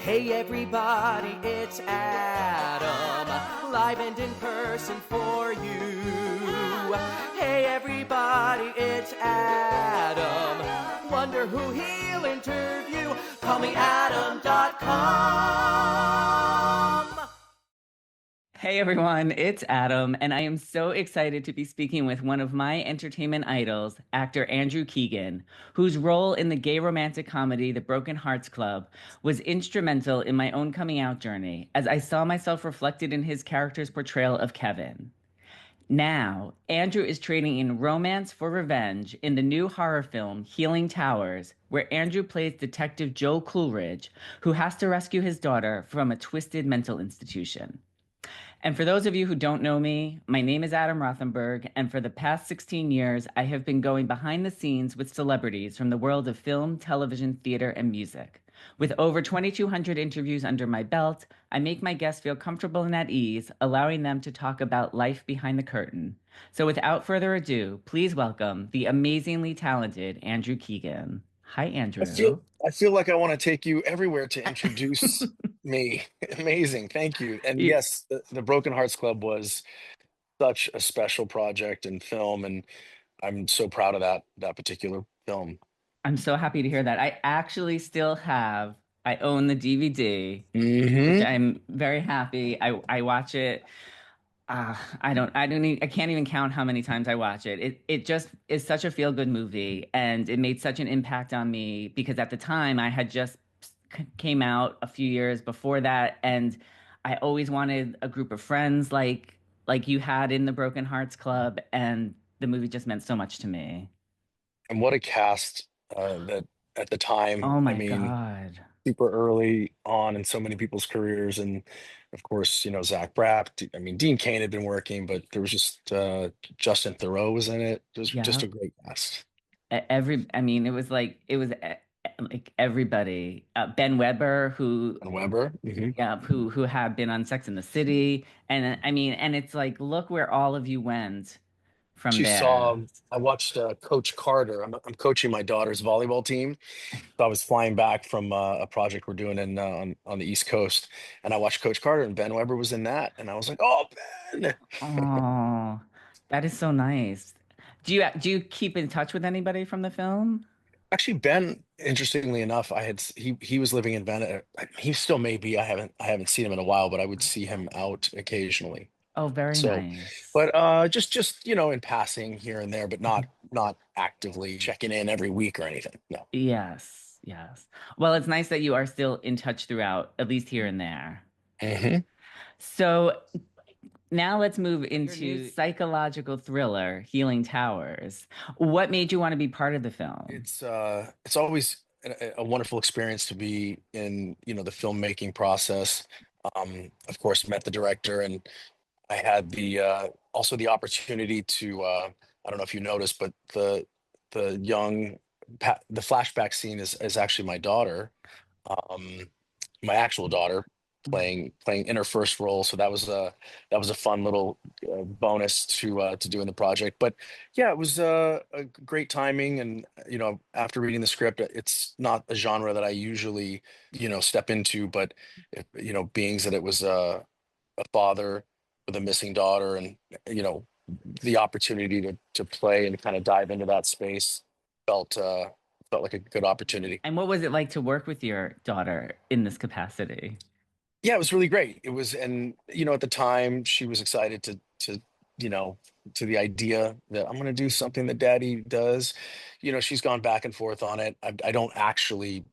Hey everybody, it's Adam, live and in person for you. Hey everybody, it's Adam, wonder who he'll interview. Call me Adam.com. Hey everyone, it's Adam, and I am so excited to be speaking with one of my entertainment idols, actor Andrew Keegan, whose role in the gay romantic comedy The Broken Hearts Club was instrumental in my own coming out journey, as I saw myself reflected in his character's portrayal of Kevin. Now, Andrew is trading in romance for revenge in the new horror film Healing Towers, where Andrew plays Detective Joe Coolridge, who has to rescue his daughter from a twisted mental institution. And for those of you who don't know me, my name is Adam Rothenberg, and for the past 16 years, I have been going behind the scenes with celebrities from the world of film, television, theater, and music. With over 2,200 interviews under my belt, I make my guests feel comfortable and at ease, allowing them to talk about life behind the curtain. So without further ado, please welcome the amazingly talented Andrew Keegan. Hi, I feel Andrew. I feel like I want to take you everywhere to introduce me. Amazing. Thank you. And You- yes, the Broken Hearts Club was such a special project and film, and I'm so proud of that particular film. I'm so happy to hear that. I actually still have, I own the DVD, which Hmm. I'm very happy. I watch it. I can't even count how many times I watch it. It just is such a feel good movie, and it made such an impact on me because at the time I had just came out a few years before that, and I always wanted a group of friends like you had in the Broken Hearts Club, and the movie just meant so much to me. And what a cast that at the time, Oh I my mean, God. super early on in so many people's careers. And of course, Zach Braff. I mean, Dean Cain had been working, but there was just Justin Theroux was in it. It was just Yeah. a great cast. I mean, like everybody. Ben Weber, And Weber. Hmm. yeah, who had been on Sex in the City, and I mean, and it's like, look where all of you went from Actually saw, there. I watched Coach Carter. I'm coaching my daughter's volleyball team. So I was flying back from a project we're doing on the East Coast, and I watched Coach Carter, and Ben Weber was in that, and I was like, "Oh, Ben!" Oh, that is so nice. Do you keep in touch with anybody from the film? Actually, Ben, interestingly enough, he was living in Venice. He still may be. I haven't seen him in a while, but I would see him out occasionally. Oh, very So, nice. but just in passing here and there, but not actively checking in every week or anything. No. Yes, yes. Well, it's nice that you are still in touch throughout, at least here and there. Hmm. So now let's move into psychological thriller, Healing Towers. What made you want to be part of the film? It's always a wonderful experience to be in, the filmmaking process. Of course, met the director, and I had the also the opportunity to I don't know if you noticed, but the the flashback scene is actually my daughter, um, my actual daughter playing in her first role. So that was a fun little bonus to do in the project. But yeah, it was a great timing, and after reading the script, it's not a genre that I usually step into, but being that it was a father with a missing daughter, and you know the opportunity to play and kind of dive into that space felt felt like a good opportunity. And what was it like to work with your daughter in this capacity? Yeah, it was really great. It was, and at the time she was excited you know, to the idea that I'm going to do something that daddy does. She's gone back and forth on it. I don't actually,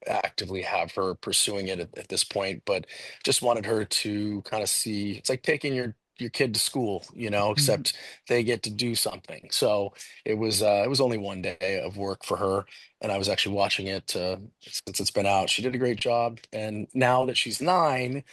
actively have her pursuing it at this point, but just wanted her to kind of see. It's like taking your kid to school, Mhm. except they get to do something. So it was only one day of work for her, and I was actually watching it since it's been out. She did a great job, and now that she's 9,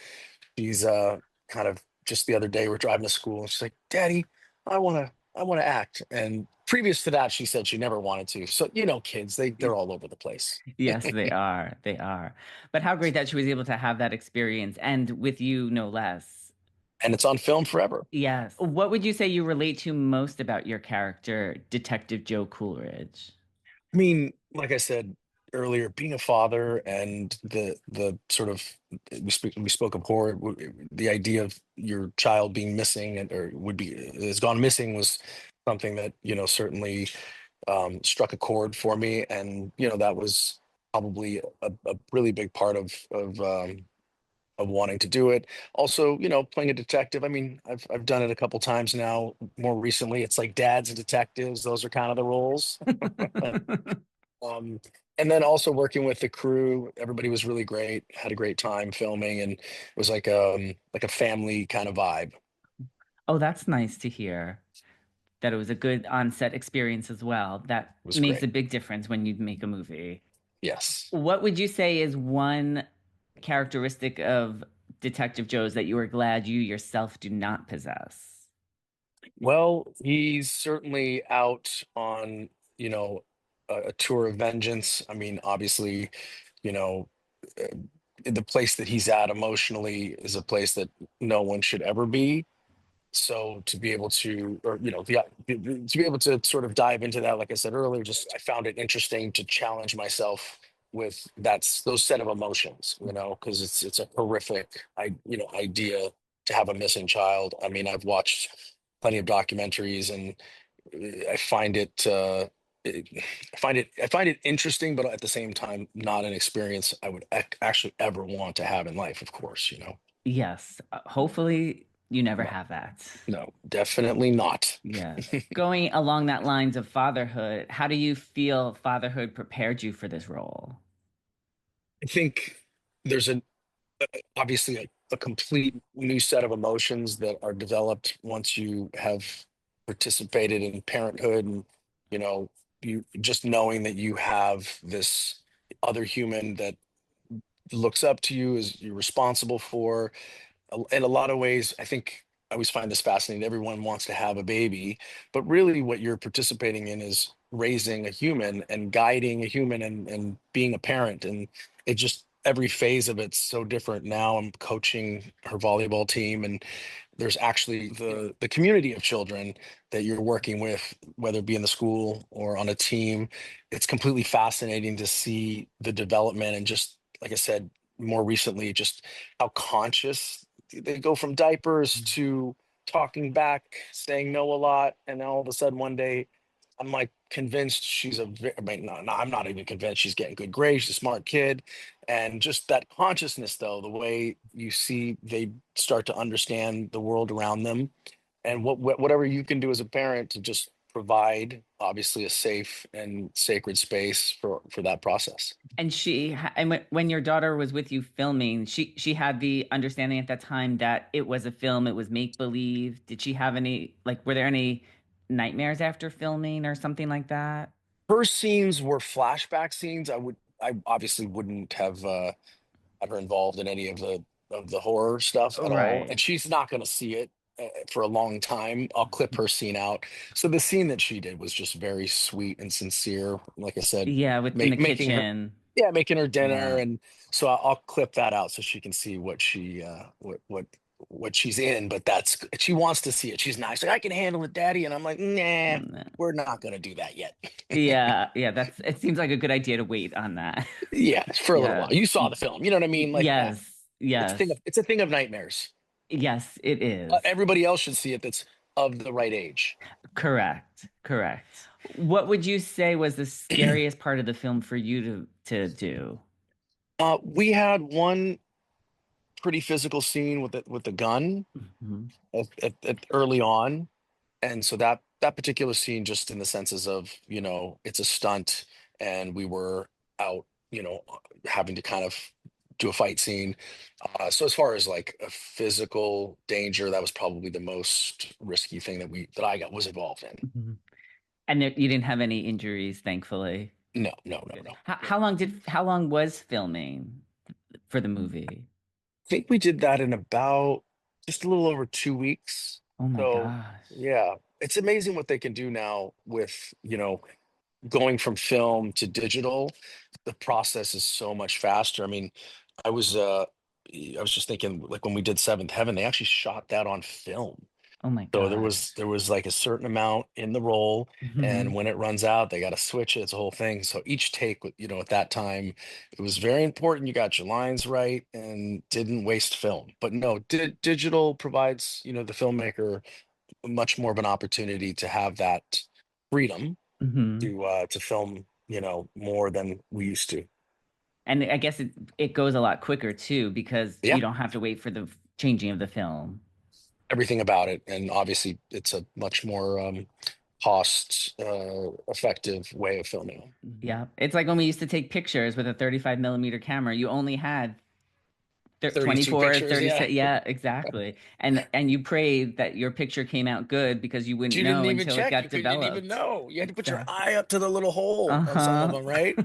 she's kind of just the other day we're driving to school, and she's like, "Daddy, I want to act." And previous to that, she said she never wanted to. So kids, they're all over the place, Yes, they are. They are. But how great that she was able to have that experience and with you, no less. and it's on film forever. Yes. What would you say you relate to most about your character, Detective Joe Coolridge? I mean, like I said, earlier, being a father and the sort of we spoke of horror, the idea of your child being missing and or would be has gone missing was something that certainly struck a chord for me, and that was probably a really big part of wanting to do it. Also, playing a detective. I mean, I've done it a couple times now. More recently, it's like dads and detectives. Those are kind of the roles. Um, and then also working with the crew, everybody was really great. Had a great time filming, and it was like a family kind of vibe. It Oh, that's nice to hear that it was a good on-set experience as well. That was makes great. a big difference when you make a movie. Yes. What would you say is one characteristic of Detective Joe's that you are glad you yourself do not possess? Well, he's certainly out on, you know, a tour of vengeance. I mean, obviously, you know, uh, the place that he's at emotionally is a place that no one should ever be. So to be able to, or to be able to sort of dive into that, like I said earlier, just I found it interesting to challenge myself with those set of emotions, because it's a horrific idea to have a missing child. I mean, I've watched plenty of documentaries, and I find it I find it interesting, but at the same time, not an experience I would actually ever want to have in life. Of course. Yes, hopefully you never No, have that. no, definitely not. Yes. Going along that lines of fatherhood, how do you feel fatherhood prepared you for this role? I think there's obviously a complete new set of emotions that are developed once you have participated in parenthood, and you know you just knowing that you have this other human that looks up to you, is you're responsible for. In a lot of ways, I think I always find this fascinating. Everyone wants to have a baby, but really what you're participating in is raising a human and guiding a human, and being a parent. And it just every phase of it's so different. Now I'm coaching her volleyball team, and there's actually the community of children that you're working with, whether it be in the school or on a team. It's completely fascinating to see the development, and just like I said, more recently, just how conscious they go from diapers to talking back, saying no a lot, and then all of a sudden one day I'm like convinced I mean, no, I'm not even convinced she's getting good grades. She's a smart kid. And just that consciousness, though, the way you see they start to understand the world around them, and whatever you can do as a parent to just provide, obviously, a safe and sacred space for that process. And when your daughter was with you filming, she had the understanding at that time that it was a film, it was make believe. Did she have any were there any nightmares after filming or something like that? Her scenes were flashback scenes. I obviously wouldn't have had her involved in any of the horror stuff at all, Right. and she's not going to see it for a long time. I'll clip her scene out. So the scene that she did was just very sweet and sincere. Like I said, Yeah, in the making her, kitchen. yeah, making her dinner, Yeah. and so I'll clip that out so she can see what what she's in. But she wants to see it. She's nice. Like, I can handle it, Daddy, and I'm like, nah, Mm, we're not going to do that yet. yeah, yeah, it seems like a good idea to wait on that. Yeah, for a little Yeah. while. You saw the film. You know what I mean? Like, Yes. Yes. it's a thing of nightmares. Yes, it is. Everybody else should see it that's of the right age. Correct. Correct. What would you say was the scariest part of the film for you to do? We had one pretty physical scene with the gun Mhm. early on, and so that particular scene, just in the senses of it's a stunt, and we were out, having to kind of do a fight scene. So as far as like a physical danger, that was probably the most risky thing that I got was involved in. Mhm. And you didn't have any injuries, thankfully. No, no, no, Good. no. How long was filming for the movie? Think we did that in about just a little over 2 weeks. Oh my So gosh. yeah, it's amazing what they can do now with, going from film to digital. The process is so much faster. I mean, I was uh I was just thinking, like, when we did Seventh Heaven, they actually shot that on film. Oh my So gosh. there was like a certain amount in the roll, and Hmm. when it runs out, they got to switch it. It's a whole thing. So each take, you know, at that time, it was very important. You got your lines right and didn't waste film. But no, digital provides, you know, the filmmaker much more of an opportunity to have that freedom Hmm. to film, you know, more than we used to. And I guess it goes a lot quicker too because you Yeah, don't have to wait for the changing of the film. everything about it, and obviously, it's a much more cost effective way of filming. Yeah. It's like when we used to take pictures with a 35 millimeter camera. You only had 32 24, pictures, yeah. 36. Yeah, exactly. And you prayed that your picture came out good because you wouldn't You didn't know even until it check. got You didn't even developed. know. You had to put your Exactly. eye up to the little hole on some of Uh-huh. them, right?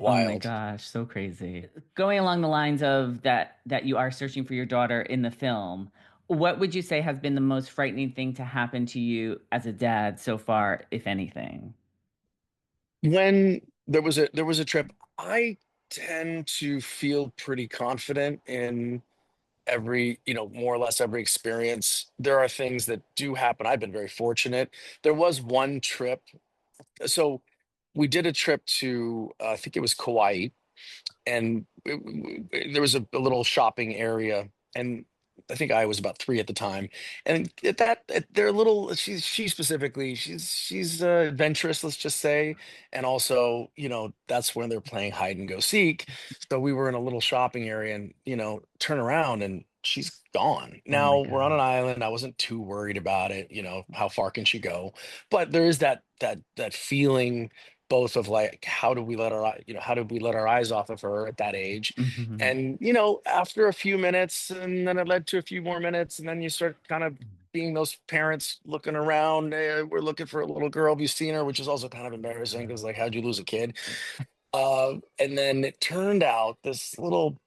Oh my Wild. gosh, so crazy. Going along the lines of that you are searching for your daughter in the film, what would you say has been the most frightening thing to happen to you as a dad so far, if anything? When there was a trip, I tend to feel pretty confident in every, you know, more or less every experience. There are things that do happen. I've been very fortunate. There was one trip. So we did a trip to, I think it was Kauai, and there was a little shopping area, and I think I was about 3 at the time. And they're a little, she specifically, she's adventurous, let's just say. And also, you know, that's when they're playing hide and go seek. So we were in a little shopping area, and, you know, turn around and she's gone. Oh my Now we're on an God. island. I wasn't too worried about it, you know, how far can she go? But there is that feeling, both of like, how do we let you know, how did we let our eyes off of her at that age? Hmm. And, you know, after a few minutes, and then it led to a few more minutes, and then you start kind of being those parents looking around. We're looking for a little girl. Have you seen her? Which is also kind of embarrassing because, like, how'd you lose a kid? And then it turned out this little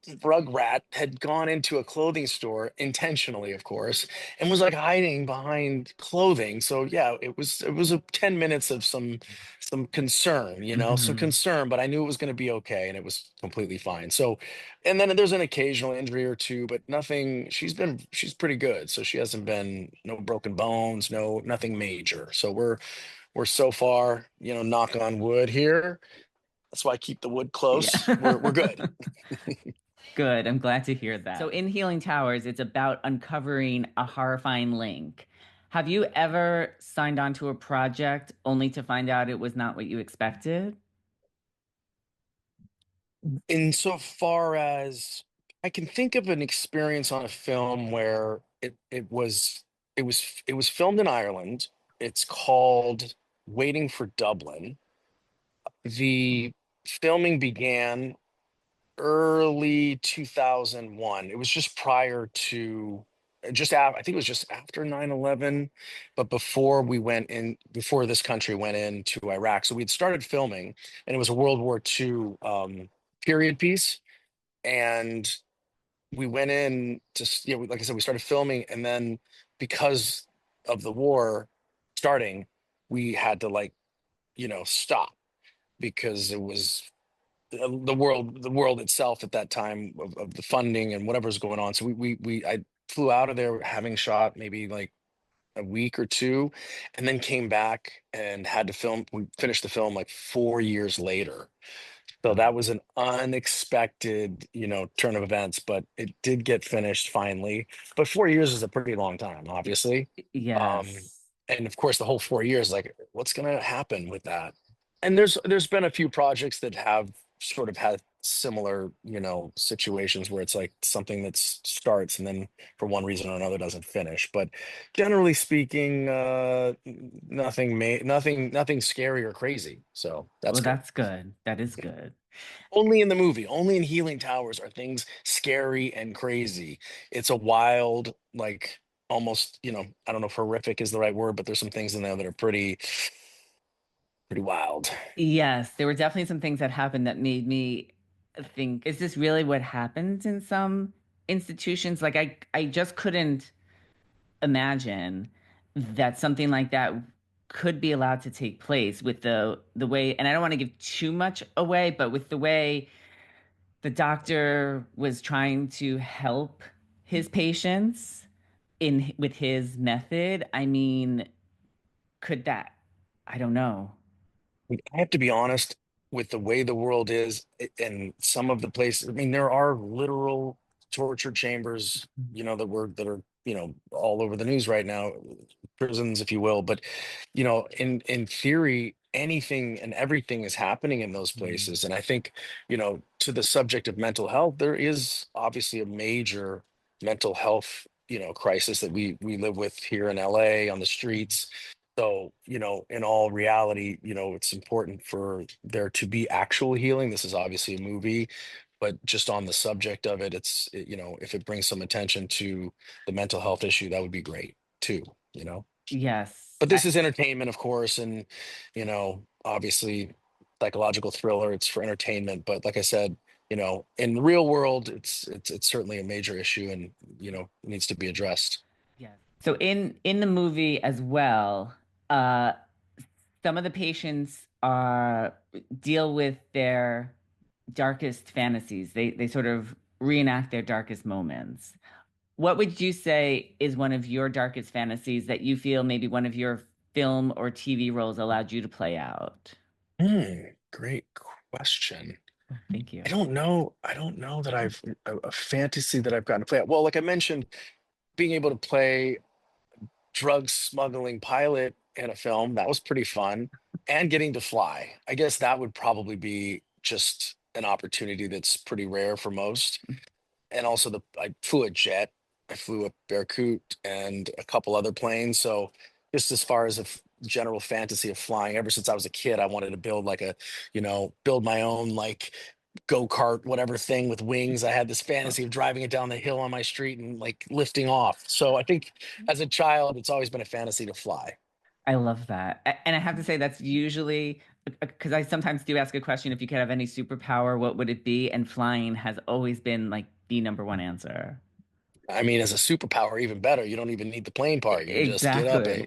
Rugrat had gone into a clothing store intentionally, of course, and was like hiding behind clothing. So yeah, it was a 10 minutes of some concern, you know, some Hmm. concern, but I knew it was going to be okay, and it was completely fine. So, and then there's an occasional injury or two, but nothing. She's pretty good. So she hasn't been, no broken bones, nothing major. So we're so far, you know, knock on wood here. That's why I keep the wood close. We're Yeah. good. Good. I'm glad to hear that. So, in Healing Towers, it's about uncovering a horrifying link. Have you ever signed on to a project only to find out it was not what you expected? Insofar as I can think of an experience on a film where it was filmed in Ireland. It's called Waiting for Dublin. The filming began early 2001. It was just prior to, I think it was just after 9/11, but before we went in, before this country went into Iraq. So we'd started filming, and it was a World War II period piece. And we went in to you know, like I said, we started filming, and then because of the war starting, we had to, like, you know, stop, because it was the world itself at that time of the funding and whatever's going on. So I flew out of there having shot maybe like a week or two, and then came back and had to film. We finished the film like 4 years later. So that was an unexpected, you know, turn of events, but it did get finished finally. But 4 years is a pretty long time, obviously. Um, Yes. and of course, the whole 4 years, like, what's going to happen with that? And there's been a few projects that have sort of had similar, you know, situations where it's like something that starts and then for one reason or another doesn't finish. But generally speaking, nothing scary or crazy. So that's Well, good. that's good. That is good. Only in the movie, only in Healing Towers are things scary and crazy. It's a wild, like, almost, you know, I don't know if horrific is the right word, but there's some things in there that are pretty wild. Yes, there were definitely some things that happened that made me think, is this really what happens in some institutions? Like I just couldn't imagine that something like that could be allowed to take place with the way, and I don't want to give too much away, but with the way the doctor was trying to help his patients, in with his method, I mean, could that, I don't know. I have to be honest with the way the world is and some of the places. I mean, there are literal torture chambers, that are, all over the news right now, prisons, if you will. But, in theory, anything and everything is happening in those Mm. places. And I think, to the subject of mental health, there is obviously a major mental health, crisis that we live with here in LA on the streets. So, in all reality, it's important for there to be actual healing. This is obviously a movie, but just on the subject of it, if it brings some attention to the mental health issue, that would be great too, you know. Yes. But this is entertainment, of course, and, obviously psychological thriller, it's for entertainment. But like I said, in the real world, it's certainly a major issue and, needs to be addressed. Yes. So in the movie as well, uh, some of the patients are deal with their darkest fantasies. They sort of reenact their darkest moments. What would you say is one of your darkest fantasies that you feel maybe one of your film or TV roles allowed you to play out? Great question. Oh, thank you. I don't know. I don't know that I've a fantasy that I've gotten to play. Well, like I mentioned, being able to play drug smuggling pilot in a film, that was pretty fun. And getting to fly. I guess that would probably be just an opportunity that's pretty rare for most. And also I flew a jet, I flew a Bearcoot and a couple other planes. So just as far as general fantasy of flying, ever since I was a kid, I wanted to build my own like go-kart, whatever thing with wings. I had this fantasy of driving it down the hill on my street and like lifting off. So I think as a child, it's always been a fantasy to fly. I love that. And I have to say, that's usually because I sometimes do ask a question, if you could have any superpower, what would it be? And flying has always been like the number one answer. I mean, as a superpower, even better. You don't even need the plane part. You just get up and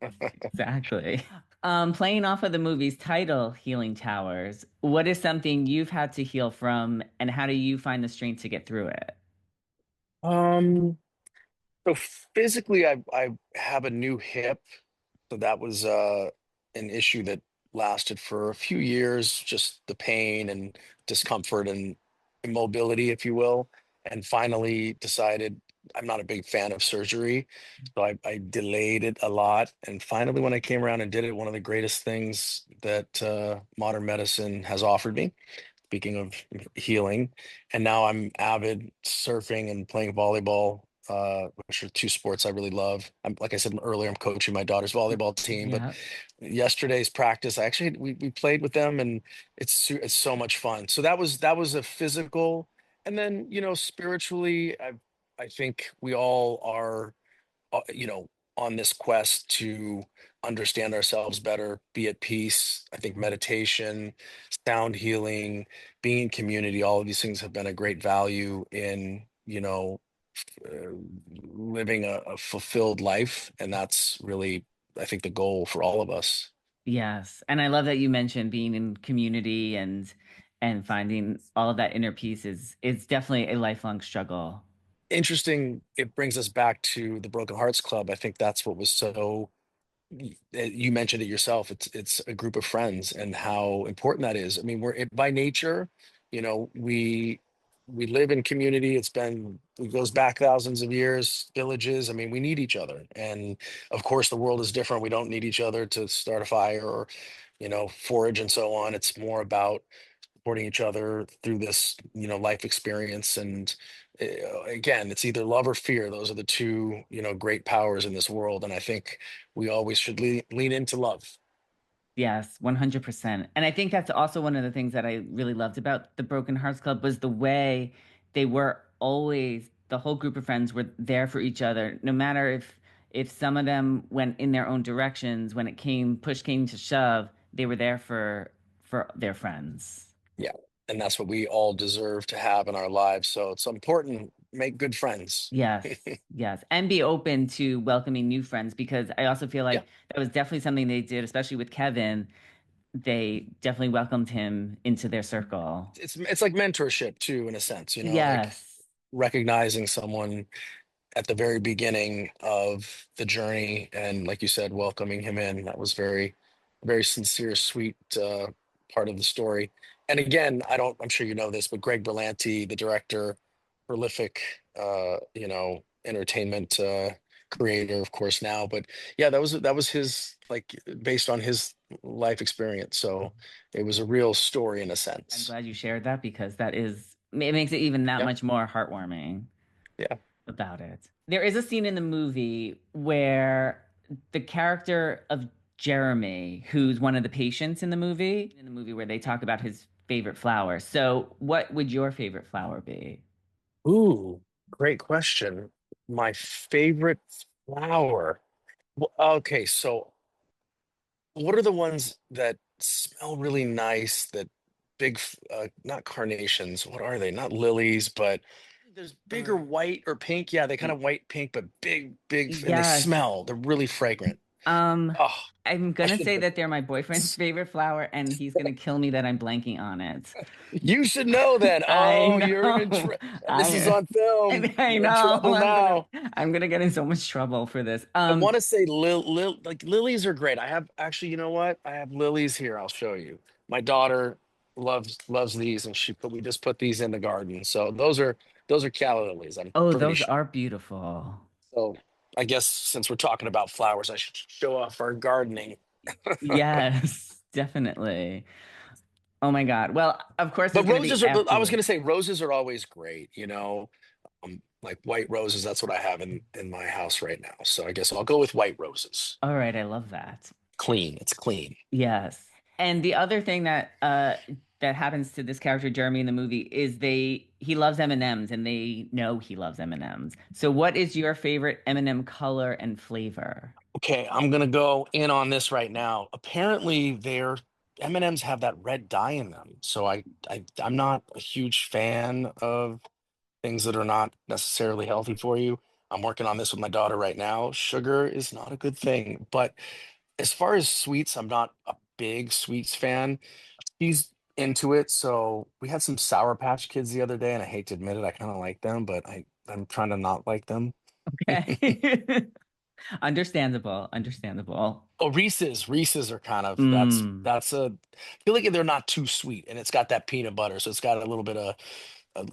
Exactly. Exactly. Playing off of the movie's title, Healing Towers, what is something you've had to heal from, and how do you find the strength to get through it? um so physically I have a new hip. So that was an issue that lasted for a few years, just the pain and discomfort and immobility, if you will. And finally decided I'm not a big fan of surgery. So I delayed it a lot. And finally, when I came around and did it, one of the greatest things that modern medicine has offered me, speaking of healing. And now I'm avid surfing and playing volleyball, which are two sports I really love. Like I said earlier, I'm coaching my daughter's volleyball team. But Yeah. yesterday's practice, I actually we played with them, and it's so much fun. So that was a physical, and then spiritually, I think we all are on this quest to understand ourselves better, be at peace. I think meditation, sound healing, being in community, all of these things have been a great value in, uh, living a fulfilled life. And that's really, I think, the goal for all of us. Yes. And I love that you mentioned being in community and finding all of that inner peace is definitely a lifelong struggle. Interesting. It brings us back to the Broken Hearts Club. I think that's what was so you mentioned it yourself. It's a group of friends and how important that is. I mean, by nature, we live in community. It goes back thousands of years, villages. I mean, we need each other. And of course, the world is different. We don't need each other to start a fire or, forage and so on. It's more about supporting each other through this, life experience. And again, it's either love or fear. Those are the two, great powers in this world. And I think we always should lean into love. Yes, 100%. And I think that's also one of the things that I really loved about the Broken Hearts Club was the way they were always, the whole group of friends were there for each other, no matter if some of them went in their own directions, when push came to shove, they were there for their friends. Yeah. And that's what we all deserve to have in our lives. So it's important, make good friends. Yes, yes. And be open to welcoming new friends, because I also feel Yeah. like that was definitely something they did, especially with Kevin. They definitely welcomed him into their circle. It's like mentorship too, in a sense, like Yes. recognizing someone at the very beginning of the journey, and like you said, welcoming him in. That was very sincere, sweet part of the story. And again, I'm sure you know this, but Greg Berlanti, the director, prolific, entertainment creator, of course, now. But yeah, that was his, like, based on his life experience. So it was a real story in a I'm sense. glad you shared that because it makes it even that Yeah, much more heartwarming yeah. about it. There is a scene in the movie where the character of Jeremy, who's one of the patients in the movie where they talk about his favorite flower. So, what would your favorite flower be? Ooh, great question. My favorite flower. Well, okay, so what are the ones that smell really nice? That big, not carnations. What are they? Not lilies, but there's bigger white or pink. Yeah, they kind Y- of white pink, but big, big, and they Yes. smell. They're really fragrant. Um, Oh, I'm I gonna should say have. that they're my boyfriend's favorite flower, and he's gonna kill me that I'm blanking on it. You should know then. I Oh, you're in know. tr This is on film. I You're in know. trouble now. I'm gonna get in so much trouble for this. I want to say like lilies are great. I have actually, you know what? I have lilies here. I'll show you. My daughter loves these, and we just put these in the garden. So those are calla lilies. I'm Oh, pretty those sure. are beautiful. So I guess since we're talking about flowers, I should show off our gardening. Yes, definitely. Oh my God. Well, of course, But there's gonna be I was afterward. going to say roses are always great. Like white roses. That's what I have in my house right now. So I guess I'll go with white roses. All right, I love that. Clean. It's clean. Yes. And the other thing that happens to this character Jeremy in the movie is he loves M&Ms and they know he loves M&Ms. So what is your favorite M&M color and flavor? Okay, I'm gonna go in on this right now. Apparently, their M&Ms have that red dye in them, so I'm not a huge fan of things that are not necessarily healthy for you. I'm working on this with my daughter right now. Sugar is not a good thing, but as far as sweets, I'm not a big sweets fan. She's into it, so we had some Sour Patch Kids the other day, and I hate to admit it, I kind of like them, but I'm trying to not like them. Okay. Understandable, understandable. Oh, Reese's are kind of Mm, I feel like they're not too sweet, and it's got that peanut butter, so it's got a little bit of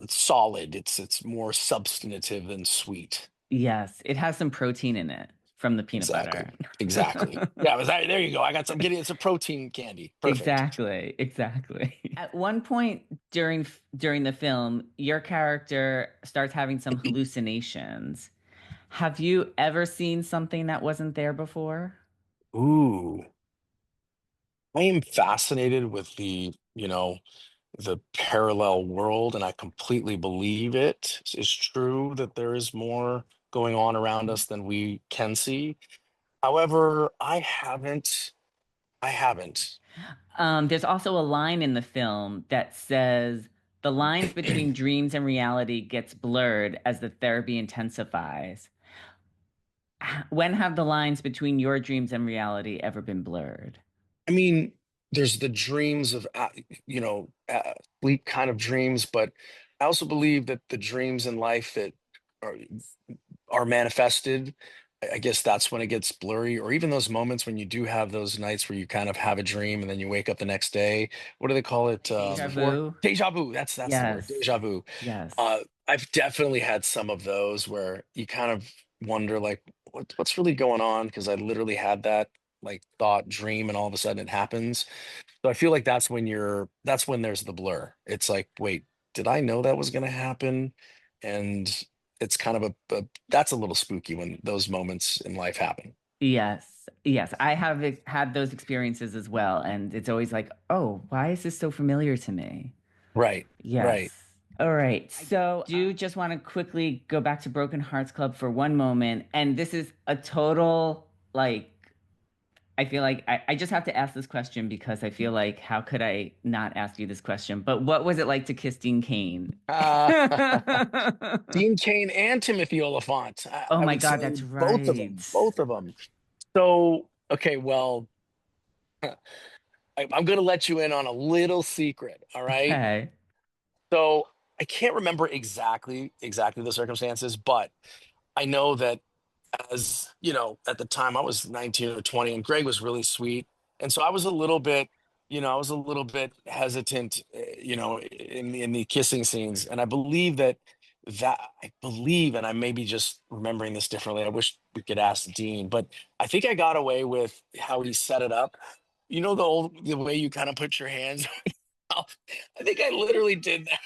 it's solid. It's more substantive than sweet. yes, it has some protein in it from the peanut Exactly. butter. Exactly. Yeah, there you go. I'm getting it's a protein candy. Perfect. Exactly, exactly. At one point during the film, your character starts having some hallucinations. Have you ever seen something that wasn't there before? Ooh, I am fascinated with the parallel world, and I completely believe it is true that there is more going on around us than we can see. However, I haven't. There's also a line in the film that says the lines between dreams and reality gets blurred as the therapy intensifies. When have the lines between your dreams and reality ever been blurred? I mean, there's the dreams of, sleep kind of dreams, but I also believe that the dreams in life that are are manifested, I guess that's when it gets blurry, or even those moments when you do have those nights where you kind of have a dream and then you wake up the next day. What do they call it? Like deja Before vu? deja vu. That's the word, Yes. deja vu. Yes. I've definitely had some of those where you kind of wonder, like, what's really going on? Because I literally had that like thought, dream, and all of a sudden it happens. So I feel like that's when there's the blur. It's like, wait, did I know that was going to happen? And it's kind of that's a little spooky when those moments in life happen. Yes. Yes. I have had those experiences as well. And it's always like, oh, why is this so familiar to me? Right. Right. Yes. All right. So, I do just want to quickly go back to Broken Hearts Club for one moment. And this is a total, like, I feel like I just have to ask this question because I feel like, how could I not ask you this question? But what was it like to kiss Dean Kane? Uh, Dean Cain and Timothy Oliphant. Oh I my would God, say that's both of right. them. Both of them. So, okay, well, I'm going to let you in on a little secret. All right. Okay. So I can't remember exactly the circumstances, but I know that, as you know, at the time I was 19 or 20, and Greg was really sweet. And so I was a little bit, I was a little bit hesitant, in the kissing scenes. And I believe, and I may be just remembering this differently. I wish we could ask Dean, but I think I got away with how he set it up. The way you kind of put your hands out. I think I literally did that.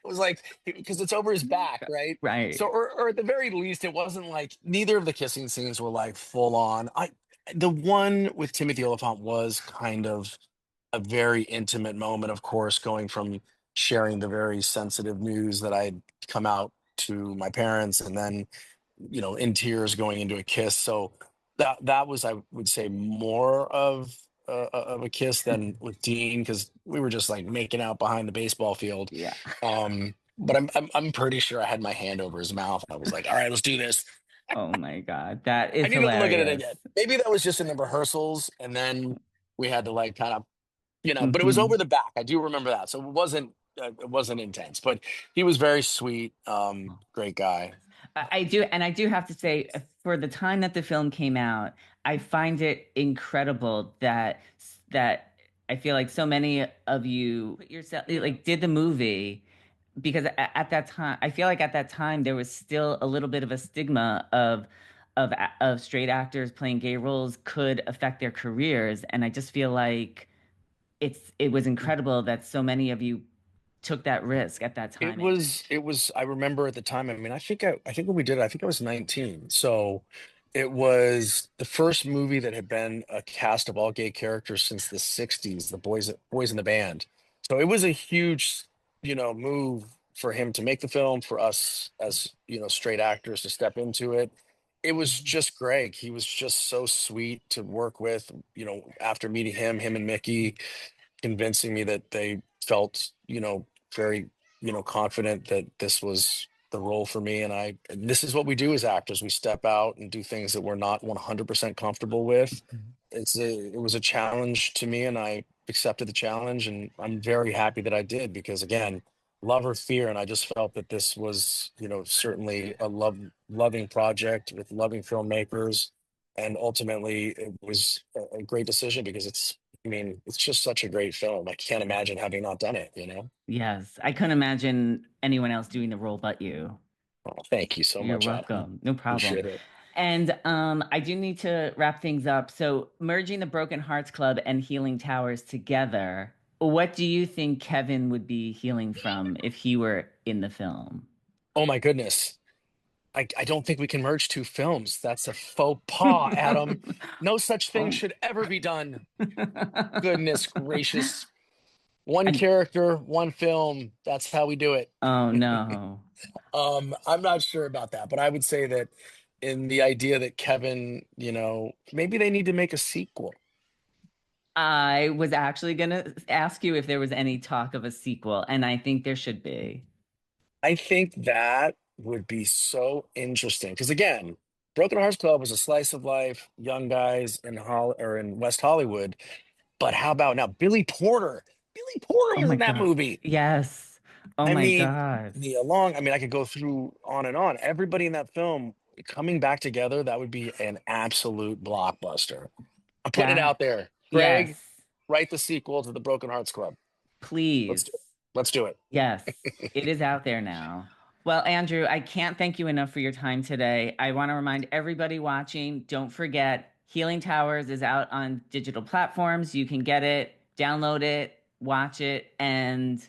It was like, because it's over his back, right? So, Right. or at the very least, it wasn't like, neither of the kissing scenes were like full on. The one with Timothy Oliphant was kind of a very intimate moment, of course, going from sharing the very sensitive news that I'd come out to my parents, and then, in tears going into a kiss. So that was, I would say, more of a kiss than with Dean, because we were just like making out behind the baseball field. Yeah. But I'm pretty sure I had my hand over his mouth. I was like, all right, let's do this. Oh my God. That I is need to look at it hilarious. again. Maybe that was just in the rehearsals, and then we had to like kind of, but it was over Hmm. the back. I do remember that. So it wasn't intense, but he was very sweet. Great guy. I do, and I do have to say, for the time that the film came out, I find it incredible that I feel like so many of you put yourself like did the movie because at that time, I feel like at that time there was still a little bit of a stigma of straight actors playing gay roles could affect their careers, and I just feel like it was incredible that so many of you took that risk at that It time. was, it was, I remember at the time, I mean, I think when we did it, I think I was 19. So it was the first movie that had been a cast of all gay characters since the 60s, the boys in the band. So it was a huge, move for him to make the film, for us as, straight actors to step into it. It was just Greg. He was just so sweet to work with, after meeting him and Mickey, convincing me that they felt, very, confident that this was the role for me. And this is what we do as actors. We step out and do things that we're not 100% comfortable with. It was a challenge to me, and I accepted the challenge, and I'm very happy that I did, because again, love or fear. And I just felt that this was, certainly a loving project with loving filmmakers. And ultimately it was a great decision, because I mean, it's just such a great film. I can't imagine having not done it. Yes, I couldn't imagine anyone else doing the role but you. Oh, thank you so You're much, Adam. welcome. No problem. Appreciate it. And I do need to wrap things up. So, merging the Broken Hearts Club and Healing Towers together, what do you think Kevin would be healing from if he were in the film? Oh my goodness. I don't think we can merge two films. That's a faux pas, Adam. No such thing Oh. should ever be done. Goodness gracious. One I- character, one film. That's how we do it. oh no. I'm not sure about that, but I would say that, in the idea that Kevin, maybe they need to make a sequel. I was actually going to ask you if there was any talk of a sequel, and I think there should be. I think that would be so interesting, because again, Broken Hearts Club was a slice of life, young guys in West Hollywood. But how about now, Billy Porter? Billy Porter Oh was my in that God. movie. Yes. Oh I my mean, God. I mean, I could go through on and on. Everybody in that film coming back together, that would be an absolute blockbuster. I'm putting it That, out there. Greg, yes, write the sequel to the Broken Hearts Club. Let's please. do it. Let's do it. Yes, it is out there now. Well, Andrew, I can't thank you enough for your time today. I want to remind everybody watching, don't forget, Healing Towers is out on digital platforms. You can get it, download it, watch it. And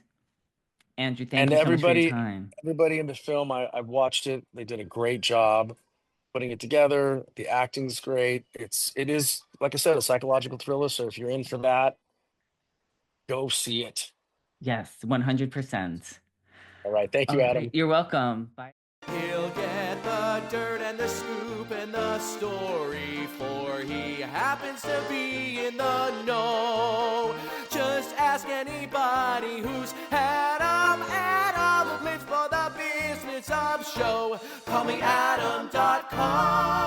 Andrew, thank And you so much for your everybody, time. everybody in the film, I've watched it. They did a great job putting it together. The acting's great. It is, like I said, a psychological thriller. So if you're in for that, go see it. Yes, 100%. All right. Thank All you, right, Adam. you're welcome. Bye. He'll get the dirt and the scoop and the story, for he happens to be in the know. Just ask anybody who's had 'em. Adam lives for the business of show. Call me Adam.com.